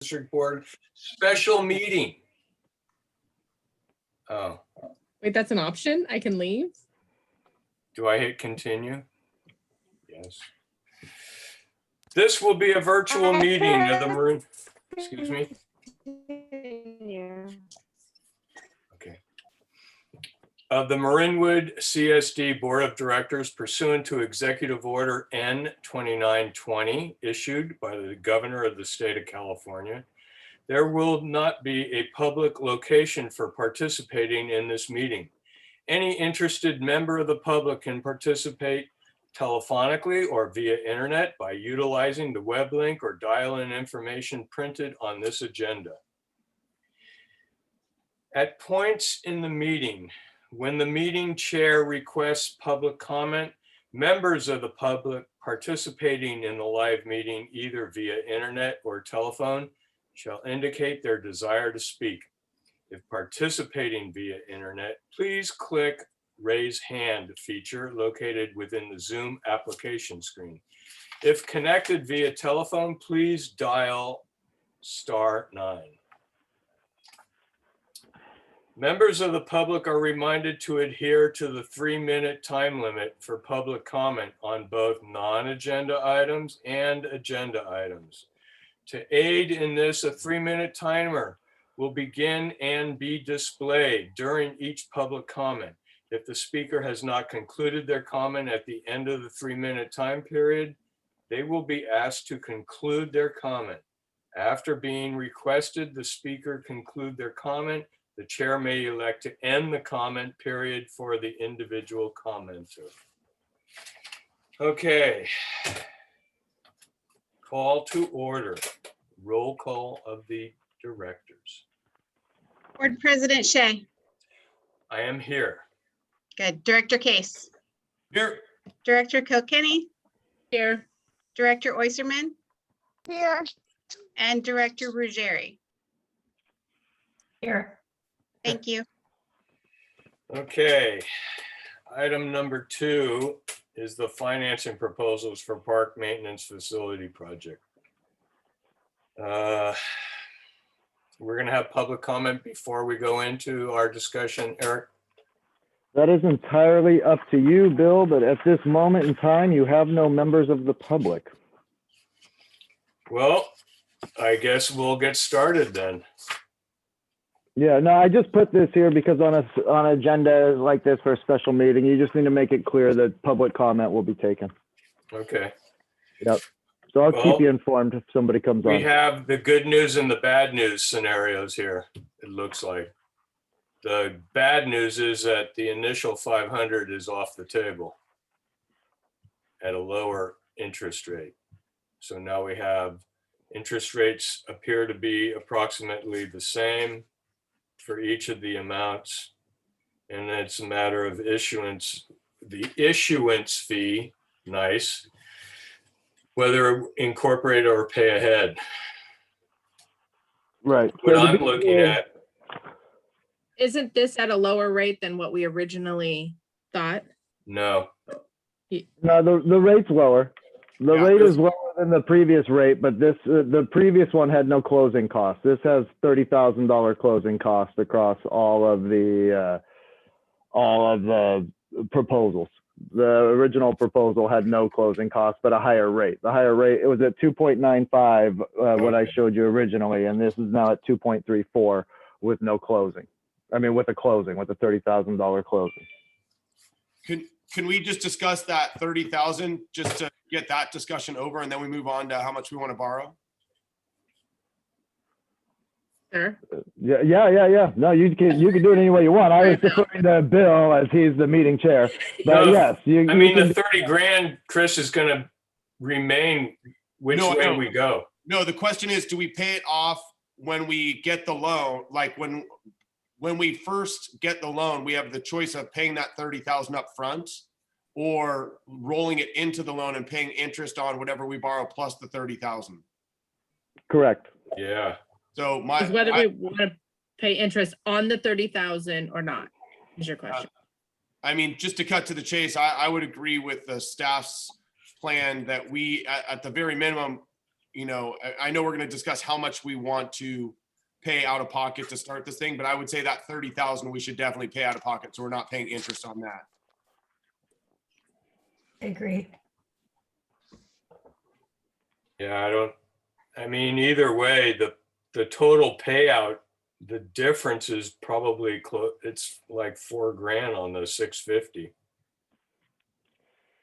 District Board special meeting. Oh, Wait, that's an option? I can leave? do I hit continue? Yes. This will be a virtual meeting of the Marin, excuse me. Okay. Of the Marinwood CSD Board of Directors pursuant to Executive Order N 2920 issued by the Governor of the State of California. There will not be a public location for participating in this meeting. Any interested member of the public can participate telephonically or via internet by utilizing the web link or dial-in information printed on this agenda. At points in the meeting, when the meeting chair requests public comment, members of the public participating in the live meeting, either via internet or telephone, shall indicate their desire to speak. If participating via internet, please click raise hand feature located within the Zoom application screen. If connected via telephone, please dial *9. Members of the public are reminded to adhere to the 3-minute time limit for public comment on both non-agenda items and agenda items. To aid in this, a 3-minute timer will begin and be displayed during each public comment. If the speaker has not concluded their comment at the end of the 3-minute time period, they will be asked to conclude their comment. After being requested, the speaker conclude their comment, the chair may elect to end the comment period for the individual commenter. Okay. Call to order. Roll call of the directors. Board President Shea. I am here. Good. Director Case. Here. Director Kilkenny. Here. Director Oyserman. Here. And Director Ruggieri. Here. Thank you. Okay. Item number 2 is the financing proposals for park maintenance facility project. We're going to have public comment before we go into our discussion. Eric? That is entirely up to you, Bill, but at this moment in time, you have no members of the public. Well, I guess we'll get started then. Yeah, no, I just put this here because on an agenda like this for a special meeting, you just need to make it clear that public comment will be taken. Okay. Yep. So I'll Well, keep you informed if somebody comes We on. have the good news and the bad news scenarios here, it looks like. The bad news is that the initial 500 is off the table at a lower interest rate. So now we have interest rates appear to be approximately the same for each of the amounts. And it's a matter of issuance, the issuance fee, nice, whether incorporate or pay ahead. Right. What So to I'm be looking clear- at, Isn't this at a lower rate than what we originally thought? no, No, the rate's lower. The Yeah, rate this- is lower than the previous rate, but this the previous one had no closing costs. This has $30,000 closing costs across all of the proposals. The original proposal had no closing costs, but a higher rate. The higher rate, it was at 2.95 what I showed you originally, and this is now at 2.34 with no closing. I mean, with a closing, with a $30,000 closing. Can we just discuss that 30,000 just to get that discussion over, and then we move on to how much we want to borrow? Sure. Yeah. No, you can do it any way you want. I was deferring to Bill as he's the meeting chair, but No, yes, I mean, can, the 30 grand, Chris, is going to remain which No, I way know. we go. No, the question is, do we pay it off when we get the loan? Like when we first get the loan, we have the choice of paying that 30,000 up front or rolling it into the loan and paying interest on whatever we borrow plus the 30,000. correct. Yeah. So Is whether we want to pay interest on the 30,000 or not, is your question. I mean, just to cut to the chase, I would agree with the staff's plan that we, at the very minimum, I know we're going to discuss how much we want to pay out of pocket to start this thing, but I would say that 30,000 we should definitely pay out of pocket, so we're not paying interest on that. I agree. Yeah, I mean, either way, the total payout, the difference is probably it's like $4,000 on the 650.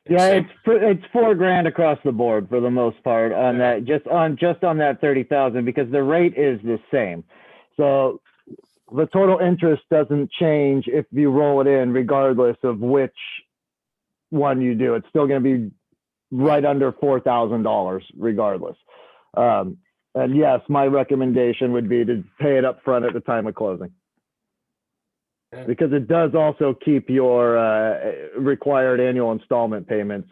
Yeah, it's $4,000 across the board for the most part on that, just on that 30,000, because the rate is the same. So the total interest doesn't change if you roll it in, regardless of which one you do. It's still going to be right under $4,000 regardless. And yes, my recommendation would be to pay it up front at the time of closing. Yeah. Because it does also keep your required annual installment payments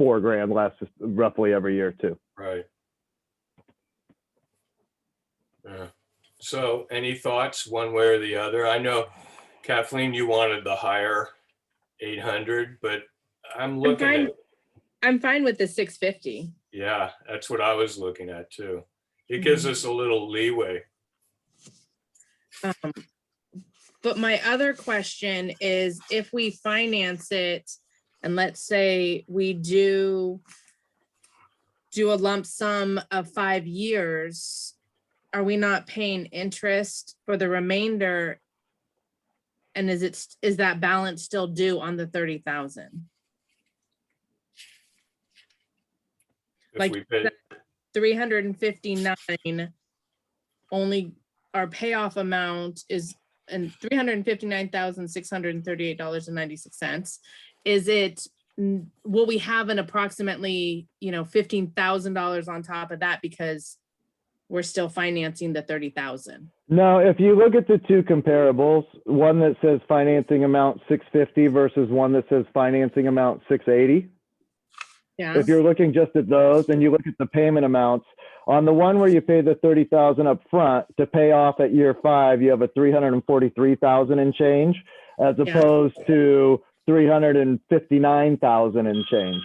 $4,000 less roughly every year too. Right. Yeah. So any thoughts one way or the other? I know, Kathleen, you wanted the higher 800, but I'm looking at, I'm fine with the 650. yeah, that's what I was looking at too. It gives us a little leeway. But my other question is, if we finance it, and let's say we do a lump sum of 5 years, are we not paying interest for the remainder? And is that balance still due on the 30,000? If Like we pay, 359, only our payoff amount is and $359,638.96. Is it, will we have an approximately, $15,000 on top of that because we're still financing the 30,000? No, if you look at the two comparables, one that says financing amount 650 versus one that says financing amount 680. Yeah. If you're looking just at those and you look at the payment amounts, on the one where you pay the 30,000 up front to pay off at year 5, you have a 343,000 and change, as opposed to 359,000 and change.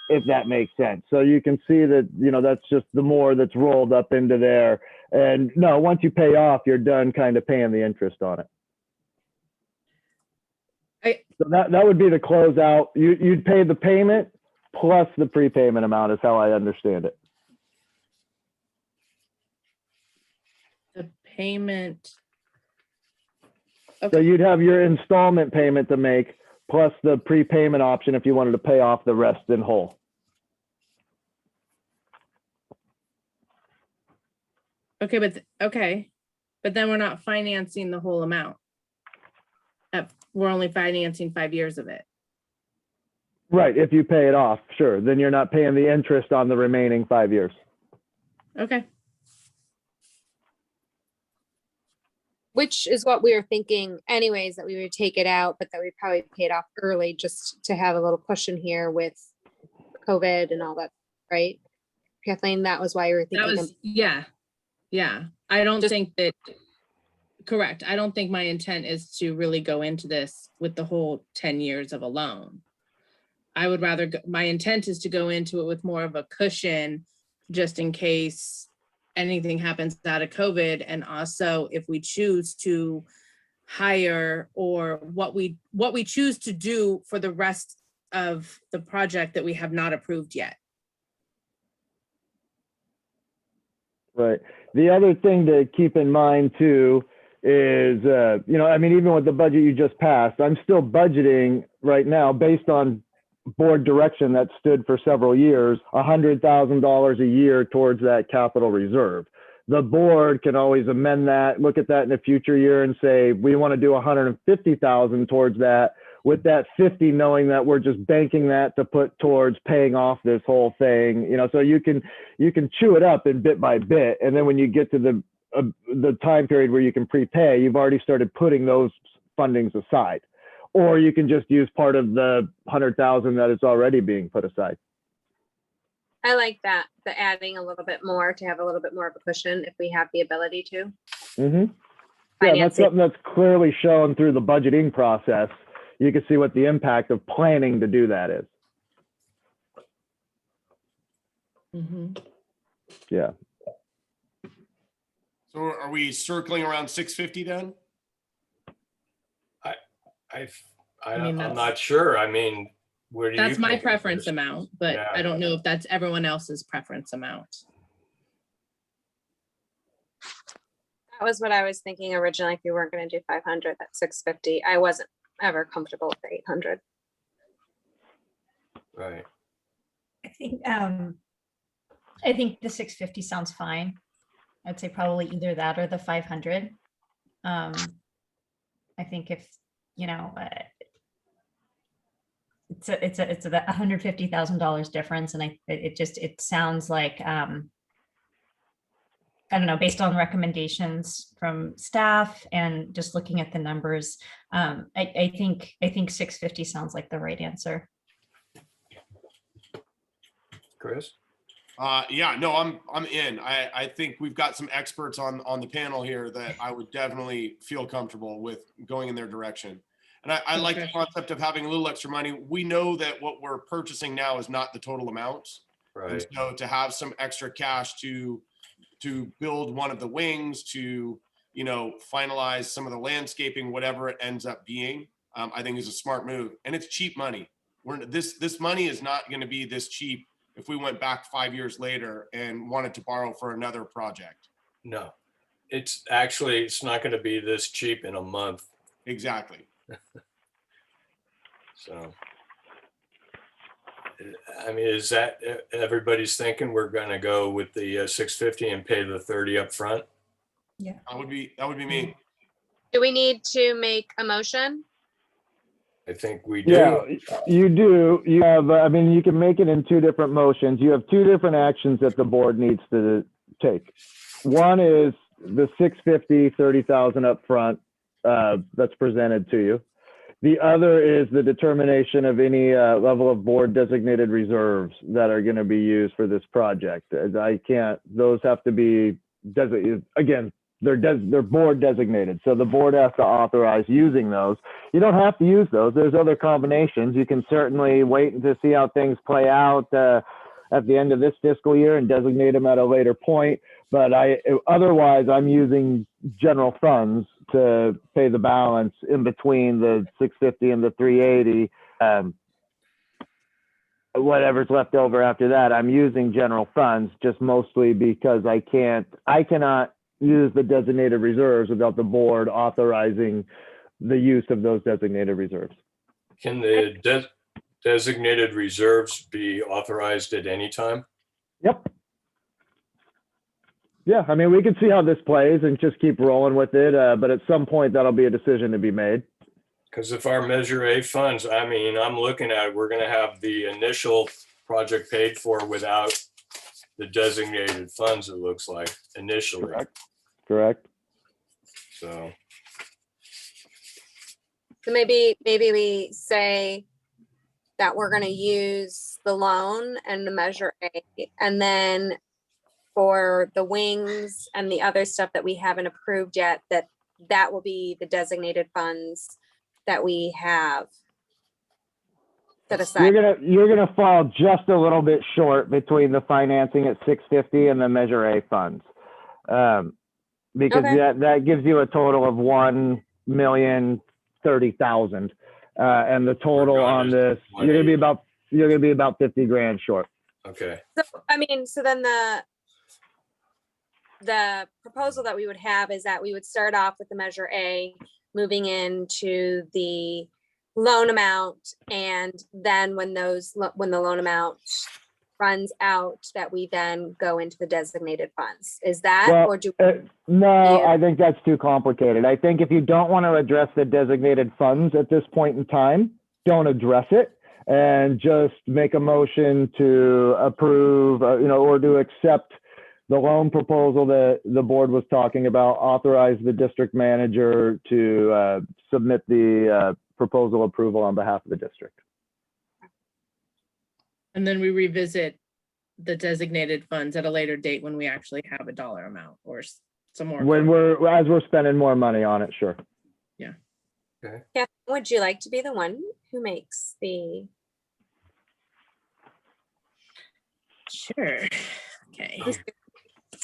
If that makes sense. So you can see that, that's just the more that's rolled up into there. And no, once you pay off, you're done kind of paying the interest on it. So that would be the closeout. You'd pay the payment plus the prepayment amount is how I understand it. The payment. So Okay. you'd have your installment payment to make plus the prepayment option if you wanted to pay off the rest in whole. Okay, but then we're not financing the whole amount. We're only financing 5 years of it. Right, if you pay it off, sure. Then you're not paying the interest on the remaining 5 years. Okay. Which is what we were thinking anyways, that we would take it out, but that we probably paid off early just to have a little cushion here with COVID and all that, right? Kathleen, that was why you were thinking. That was, yeah. I don't Just- think that, correct. I don't think my intent is to really go into this with the whole 10 years of a loan. I would rather, my intent is to go into it with more of a cushion, just in case anything happens out of COVID. And also if we choose to hire, or what we choose to do for the rest of the project that we have not approved yet. Right. The other thing to keep in mind too is, even with the budget you just passed, I'm still budgeting right now based on board direction that stood for several years, $100,000 a year towards that capital reserve. The board can always amend that, look at that in a future year and say, we want to do 150,000 towards that, with that 50 knowing that we're just banking that to put towards paying off this whole thing. So you can chew it up in bit by bit. And then when you get to the time period where you can prepay, you've already started putting those fundings aside. Or you can just use part of the 100,000 that is already being put aside. I like that, the adding a little bit more to have a little bit more of a cushion if we have the ability to. Mm-hmm. Yeah, that's Financing. something that's clearly shown through the budgeting process. You can see what the impact of planning to do that is. Mhm. Yeah. So are we circling around 650 then? mean, I'm that's- not sure. I mean, where do you? That's my think it preference is? amount, but Yeah. I don't know if that's everyone else's preference amount. That was what I was thinking originally. If you weren't gonna do 500, that's 650. I wasn't ever comfortable with the 800. Right. I think the 650 sounds fine. I'd say probably either that or the 500. I think if, you know, it's a $150,000 difference, and it sounds like I don't know, based on recommendations from staff and just looking at the numbers, I think 650 sounds like the right answer. Chris? Yeah, no, I'm in. I think we've got some experts on the panel here that I would definitely feel comfortable with going in their direction. And I like the Okay. concept of having a little extra money. We know that what we're purchasing now is not the total amount. And Right. so to have some extra cash to build one of the wings, to, you know, finalize some of the landscaping, whatever it ends up being, I think is a smart move. And it's cheap money. This money is not going to be this cheap if we went back 5 years later and wanted to borrow for another project. No, it's not going to be this cheap in a month. Exactly. So, I mean, is that everybody's thinking we're going to go with the 650 and pay the 30 up front? That would be me. Do we need to make a motion? I think we do. Yeah, you do. You have, I mean, you can make it in two different motions. You have two different actions that the board needs to take. One is the 650, 30,000 up front that's presented to you. The other is the determination of any level of board designated reserves that are going to be used for this project. Those have to be designated. Again, they're board designated. So the board has to authorize using those. You don't have to use those. There's other combinations. You can certainly wait to see how things play out at the end of this fiscal year and designate them at a later point. But otherwise, I'm using general funds to pay the balance in between the 650 and the 380. Whatever's left over after that, I'm using general funds just mostly because I cannot use the designated reserves without the board authorizing the use of those designated reserves. Can the designated reserves be authorized at any time? Yep. Yeah, I mean, we can see how this plays and just keep rolling with it. But at some point, that'll be a decision to be made. Because if our Measure A funds, I mean, I'm looking at, we're going to have the initial project paid for without the designated funds, it looks like, initially. Correct. So, So maybe we say that we're gonna use the loan and the Measure A, and then for the wings and the other stuff that we haven't approved yet, that will be the designated funds that we have set aside. You're gonna fall just a little bit short between the financing at 650 and the Measure A funds. Because Okay. that gives you a total of 1,030,000. And the total on this, you're gonna be about 50 grand short. okay. So, I mean, so then the proposal that we would have is that we would start off with the Measure A, moving into the loan amount, and then when the loan amount runs out, that we then go into the designated funds. Is that, Well, or do? No, Yeah. I think that's too complicated. I think if you don't want to address the designated funds at this point in time, don't address it and just make a motion to approve, or to accept the loan proposal that the board was talking about, authorize the district manager to submit the proposal approval on behalf of the district. And then we revisit the designated funds at a later date when we actually have a dollar amount or some more. As we're spending more money on it, sure. Catherine, would you like to be the one who makes the? Sure. Okay. Let's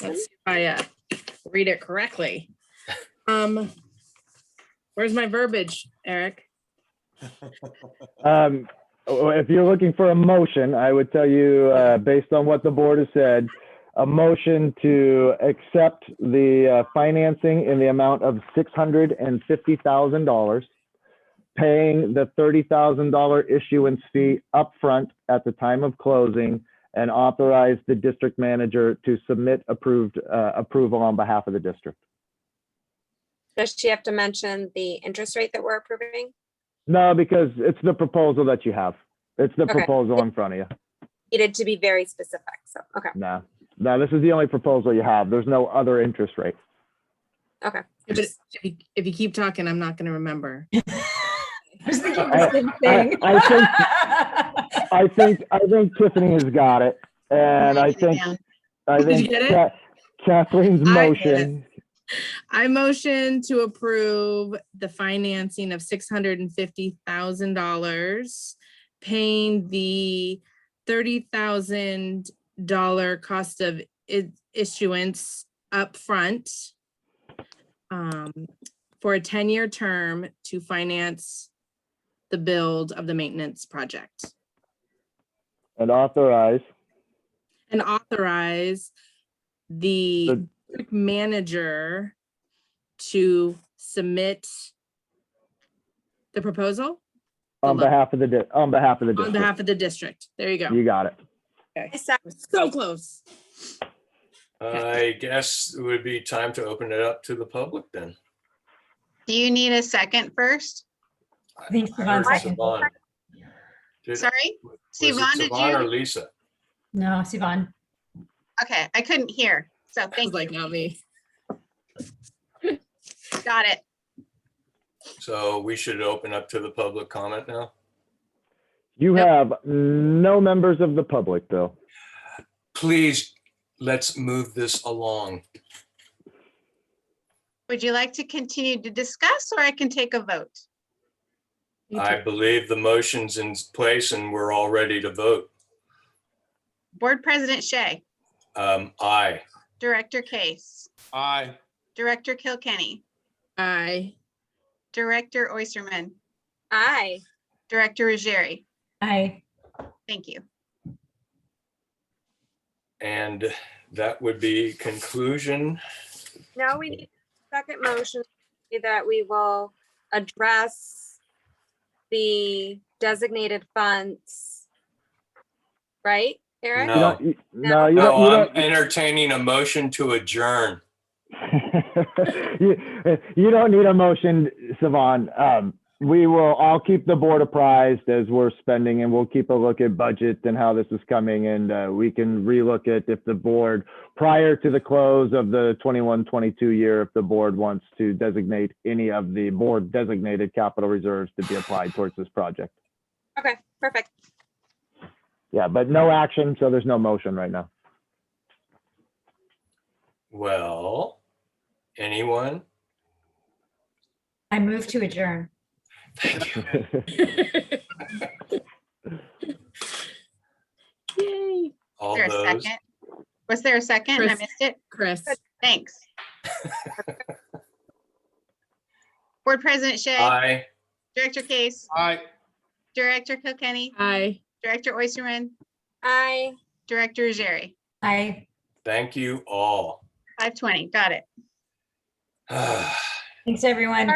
see if I read it correctly. Where's my verbiage, Eric? If you're looking for a motion, I would tell you, based on what the board has said, a motion to accept the financing in the amount of $650,000, paying the $30,000 issuance fee upfront at the time of closing, and authorize the district manager to submit approval on behalf of the district. Does she have to mention the interest rate that we're approving? No, because it's the proposal that you have. It's the Okay. proposal in front of you. Needed to be very specific, so, okay, No, this is the only proposal you have. There's no other interest rate. okay. If, if you keep talking, I'm not going to remember. I was thinking the same thing. I think Tiffany has got it, and I Writing it think down. Did you get it? Kathleen's I motion. I motion to approve the financing of $650,000, paying the $30,000 cost of issuance upfront for a 10-year term to finance the build of the maintenance project. And authorize And authorize the district manager to submit the proposal on behalf of the on district. behalf of the district. There you go. You got it. Okay. I second. So close. I guess it would be time to open it up to the public then. Do you need a second first? I think I heard Siobhan seconded. Siobhan. Sorry? Was it Siobhan, did Siobhan or you? Lisa? No, Siobhan. Okay, I couldn't hear. So That was thank like you. not me. Got it. So we should open up to the public comment now. You Yep. have no members of the public, Bill. Please, let's move this along. Would you like to continue to discuss or I can take a vote? I believe the motion's in place and we're all ready to vote. Board President Shea, Aye. Director Case, Aye. Director Kilkenny, Aye. Director Oysterman, Aye. Director Ruggieri. Aye. Thank you. And that would be conclusion. Now we need a second motion that we will address the designated funds. Right, Eric? No. You No, I'm entertaining a motion to adjourn. you don't need a motion, Siobhan. I'll keep the board apprised as we're spending, and we'll keep a look at budget and how this is coming, and we can relook at if the board, prior to the close of the 21-22 year, if the board wants to designate any of the board designated capital reserves to be applied towards this project. Okay, perfect. Yeah, but no action, so there's no motion right now. Well, anyone? I move to adjourn. Yay, All Is there a those. second? Was there a second? I Chris. missed it. Chris. Thanks. Board President Shea, Aye. Director Case, Aye. Director Kilkenny, Aye. Director Oysterman, Aye. Director Ruggieri. Aye. Thank you all. 5:20, got it. Thanks, everyone.